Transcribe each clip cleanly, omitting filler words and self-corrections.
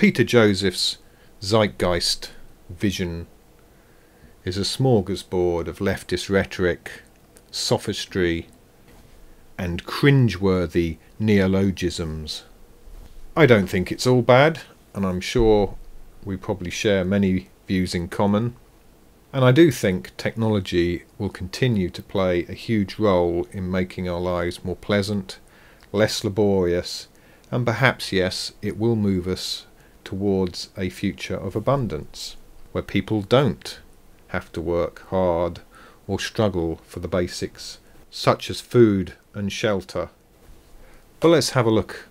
Peter Joseph's Zeitgeist vision is a smorgasbord of leftist rhetoric, sophistry, and cringeworthy neologisms. I don't think it's all bad, and I'm sure we probably share many views in common. And I do think technology will continue to play a huge role in making our lives more pleasant, less laborious, and perhaps, yes, it will move us towards a future of abundance, where people don't have to work hard or struggle for the basics, such as food and shelter. But let's have a look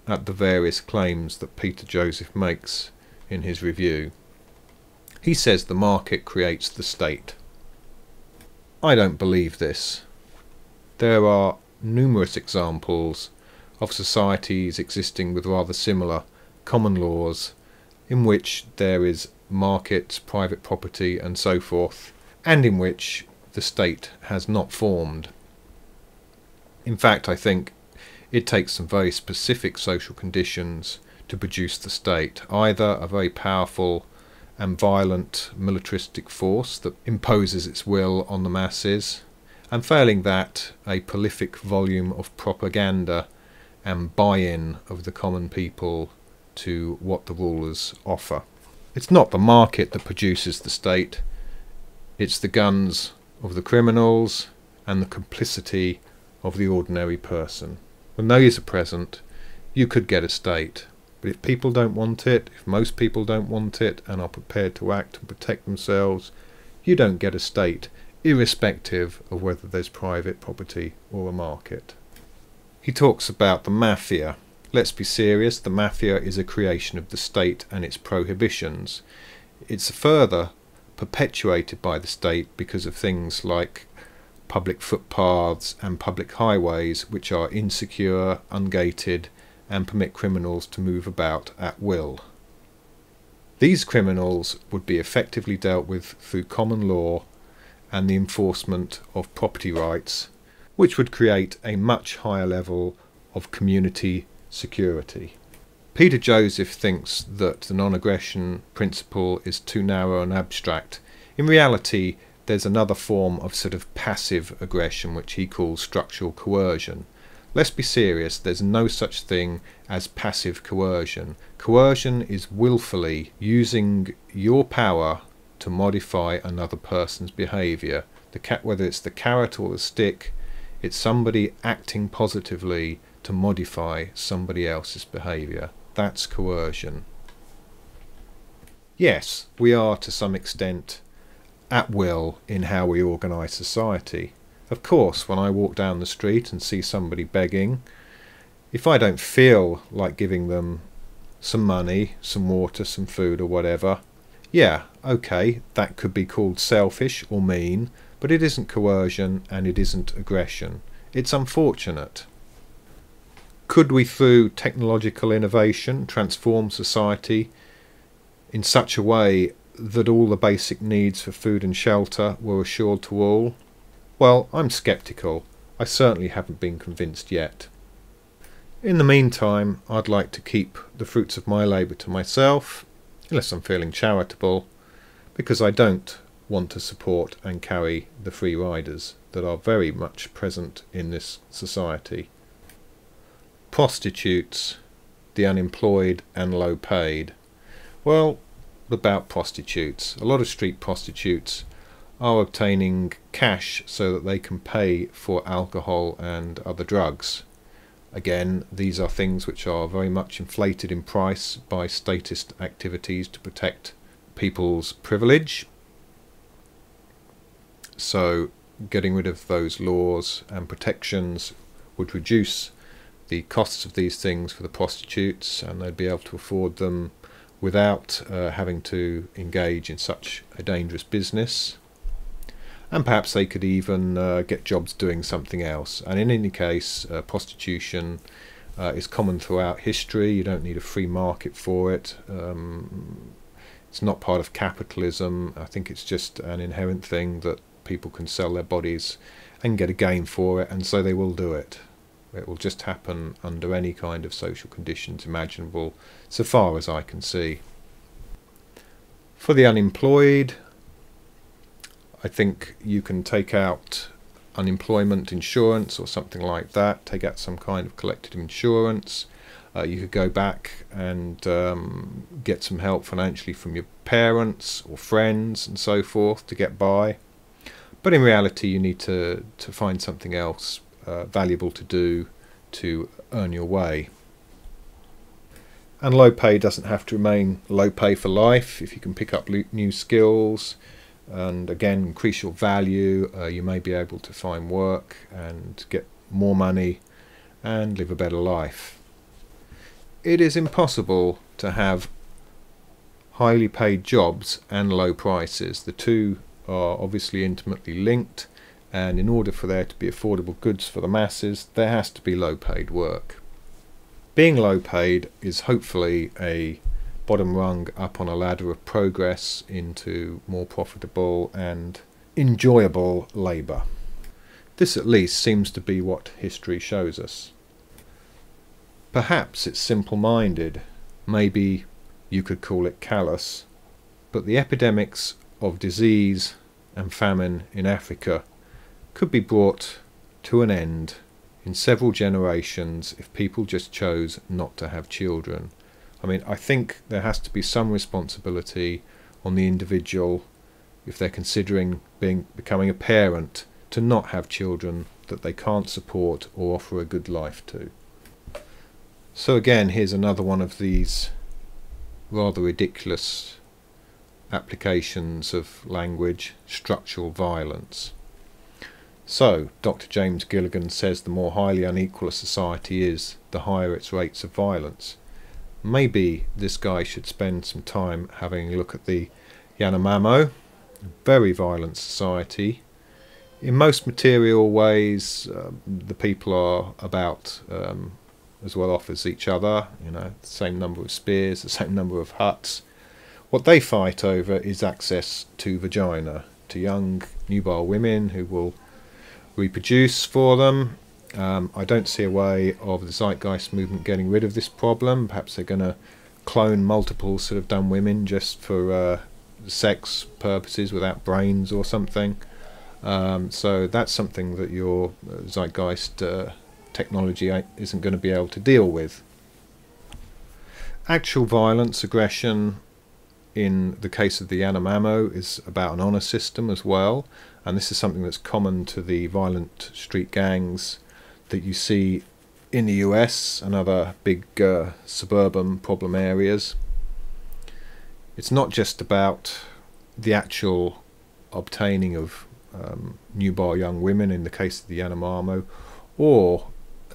at the various claims that Peter Joseph makes in his review. He says the market creates the state. I don't believe this. There are numerous examples of societies existing with rather similar common laws in which there is markets, private property and so forth, and in which the state has not formed. In fact, I think it takes some very specific social conditions to produce the state, either a very powerful and violent militaristic force that imposes its will on the masses, and failing that, a prolific volume of propaganda and buy-in of the common people to what the rulers offer. It's not the market that produces the state, it's the guns of the criminals and the complicity of the ordinary person. When those are present, you could get a state. But if people don't want it, if most people don't want it and are prepared to act and protect themselves, you don't get a state, irrespective of whether there's private property or a market. He talks about the mafia. Let's be serious, the mafia is a creation of the state and its prohibitions. It's further perpetuated by the state because of things like public footpaths and public highways, which are insecure, ungated, and permit criminals to move about at will. These criminals would be effectively dealt with through common law and the enforcement of property rights, which would create a much higher level of community security. Peter Joseph thinks that the non-aggression principle is too narrow and abstract. In reality, there's another form of sort of passive aggression which he calls structural coercion. Let's be serious, there's no such thing as passive coercion. Coercion is willfully using your power to modify another person's behaviour. Whether it's the carrot or the stick, it's somebody acting positively to modify somebody else's behaviour. That's coercion. Yes, we are to some extent at will in how we organise society. Of course, when I walk down the street and see somebody begging, if I don't feel like giving them some money, some water, some food or whatever, yeah, okay, that could be called selfish or mean, but it isn't coercion and it isn't aggression. It's unfortunate. Could we, through technological innovation, transform society in such a way that all the basic needs for food and shelter were assured to all? Well, I'm sceptical. I certainly haven't been convinced yet. In the meantime, I'd like to keep the fruits of my labour to myself, unless I'm feeling charitable, because I don't want to support and carry the free riders that are very much present in this society. Prostitutes, the unemployed and low paid. Well, about prostitutes. A lot of street prostitutes are obtaining cash so that they can pay for alcohol and other drugs. Again, these are things which are very much inflated in price by statist activities to protect people's privilege. So getting rid of those laws and protections would reduce the costs of these things for the prostitutes, and they'd be able to afford them without having to engage in such a dangerous business. And perhaps they could even get jobs doing something else. And in any case, prostitution is common throughout history. You don't need a free market for it. It's not part of capitalism. I think it's just an inherent thing that people can sell their bodies and get a gain for it, and so they will do it. It will just happen under any kind of social conditions imaginable, so far as I can see. For the unemployed, I think you can take out unemployment insurance or something like that, take out some kind of collective insurance. You could go back and get some help financially from your parents or friends and so forth to get by. But in reality, you need to find something else valuable to do to earn your way. And low pay doesn't have to remain low pay for life. If you can pick up new skills and again increase your value, you may be able to find work and get more money and live a better life. It is impossible to have highly paid jobs and low prices. The two are obviously intimately linked, and in order for there to be affordable goods for the masses, there has to be low paid work. Being low paid is hopefully a bottom rung up on a ladder of progress into more profitable and enjoyable labour. This at least seems to be what history shows us. Perhaps it's simple-minded, maybe you could call it callous, but the epidemics of disease and famine in Africa could be brought to an end in several generations if people just chose not to have children. I mean, I think there has to be some responsibility on the individual, if they're considering becoming a parent, to not have children that they can't support or offer a good life to. So again, here's another one of these rather ridiculous applications of language: structural violence. So, Dr. James Gilligan says the more highly unequal a society is, the higher its rates of violence. Maybe this guy should spend some time having a look at the Yanomamö, a very violent society. In most material ways, the people are about as well off as each other, you know, the same number of spears, the same number of huts. What they fight over is access to vagina, to young nubile women who will reproduce for them. I don't see a way of the Zeitgeist movement getting rid of this problem. Perhaps they're going to clone multiple sort of dumb women just for sex purposes without brains or something. So that's something that your Zeitgeist technology isn't going to be able to deal with. Actual violence, aggression, in the case of the Yanomamö, is about an honour system as well, and this is something that's common to the violent street gangs that you see in the US and other big suburban problem areas. It's not just about the actual obtaining of nubile young women in the case of the Yanomamö, or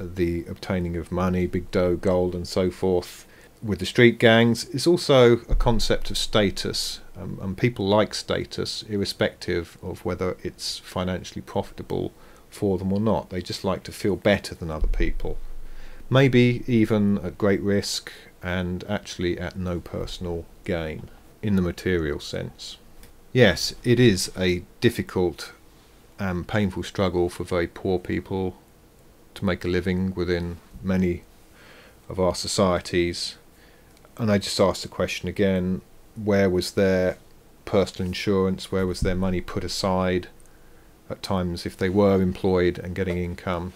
the obtaining of money, big dough, gold and so forth with the street gangs. Is also a concept of status, and people like status irrespective of whether it's financially profitable for them or not. They just like to feel better than other people, maybe even at great risk and actually at no personal gain in the material sense. Yes, it is a difficult and painful struggle for very poor people to make a living within many of our societies. And I just asked the question again, where was their personal insurance, where was their money put aside at times if they were employed and getting income?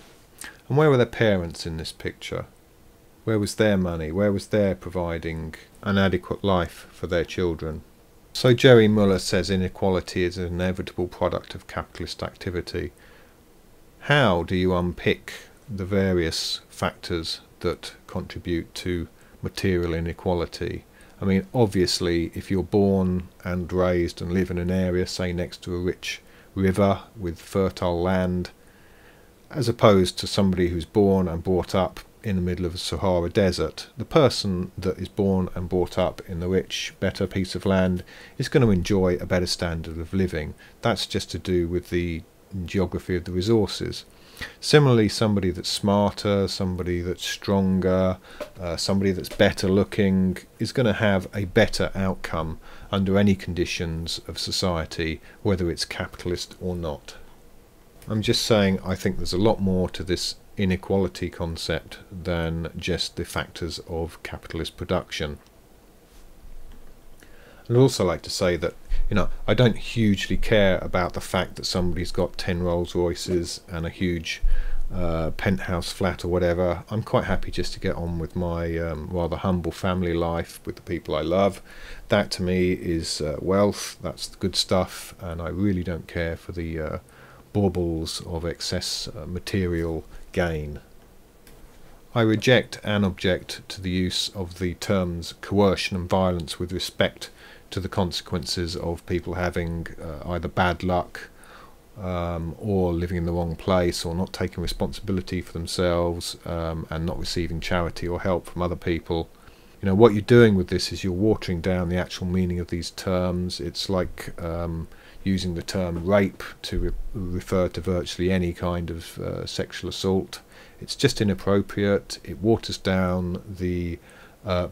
And where were their parents in this picture? Where was their money? Where was their providing an adequate life for their children? So Jerry Muller says inequality is an inevitable product of capitalist activity. How do you unpick the various factors that contribute to material inequality? I mean, obviously, if you're born and raised and live in an area, say next to a rich river with fertile land, as opposed to somebody who's born and brought up in the middle of the Sahara Desert, the person that is born and brought up in the rich, better piece of land is going to enjoy a better standard of living. That's just to do with the geography of the resources. Similarly, somebody that's smarter, somebody that's stronger, somebody that's better looking is going to have a better outcome under any conditions of society, whether it's capitalist or not. I'm just saying I think there's a lot more to this inequality concept than just the factors of capitalist production. I'd also like to say that, I don't hugely care about the fact that somebody's got 10 Rolls Royces and a huge penthouse flat or whatever. I'm quite happy just to get on with my rather humble family life with the people I love. That to me is wealth, that's the good stuff, and I really don't care for the baubles of excess material gain. I reject and object to the use of the terms coercion and violence with respect to the consequences of people having either bad luck or living in the wrong place, or not taking responsibility for themselves, and not receiving charity or help from other people. What you're doing with this is you're watering down the actual meaning of these terms. It's like using the term rape to refer to virtually any kind of sexual assault. It's just inappropriate. It waters down the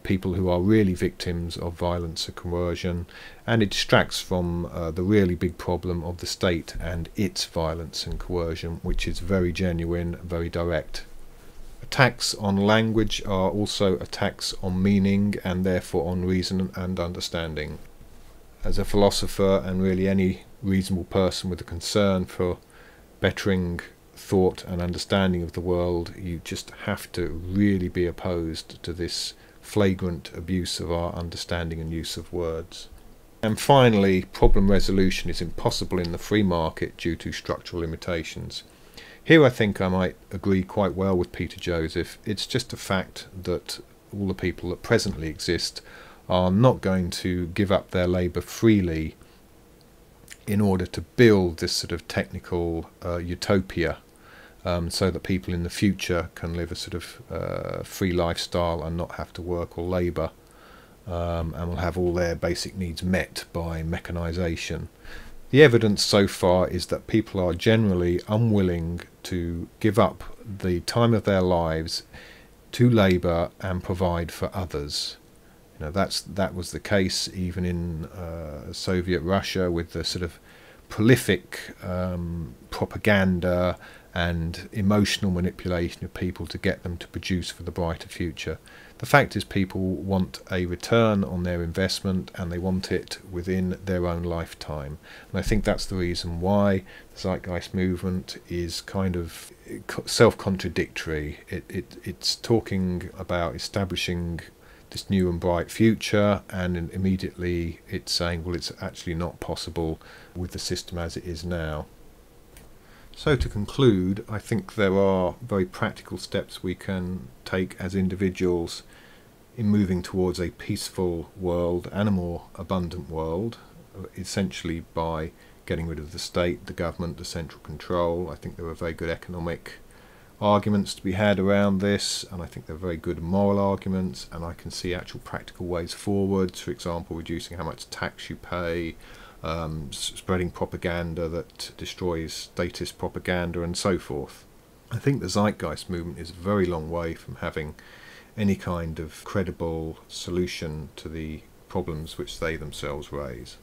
people who are really victims of violence or coercion, and it distracts from the really big problem of the state and its violence and coercion, which is very genuine, very direct. Attacks on language are also attacks on meaning, and therefore on reason and understanding. As a philosopher, and really any reasonable person with a concern for bettering thought and understanding of the world, you just have to really be opposed to this flagrant abuse of our understanding and use of words. And finally, problem resolution is impossible in the free market due to structural limitations. Here I think I might agree quite well with Peter Joseph. It's just a fact that all the people that presently exist are not going to give up their labour freely in order to build this sort of technical utopia, so that people in the future can live a sort of free lifestyle and not have to work or labour, and will have all their basic needs met by mechanisation. The evidence so far is that people are generally unwilling to give up the time of their lives to labour and provide for others. That was the case even in Soviet Russia, with the sort of prolific propaganda and emotional manipulation of people to get them to produce for the brighter future. The fact is, people want a return on their investment, and they want it within their own lifetime. And I think that's the reason why the Zeitgeist movement is kind of self-contradictory. It's talking about establishing this new and bright future, and immediately it's saying, well, it's actually not possible with the system as it is now. So to conclude, I think there are very practical steps we can take as individuals in moving towards a peaceful world and a more abundant world, essentially by getting rid of the state, the government, the central control. I think there are very good economic arguments to be had around this, and I think they're very good moral arguments, and I can see actual practical ways forwards. For example, reducing how much tax you pay, spreading propaganda that destroys statist propaganda, and so forth. I think the Zeitgeist movement is a very long way from having any kind of credible solution to the problems which they themselves raise.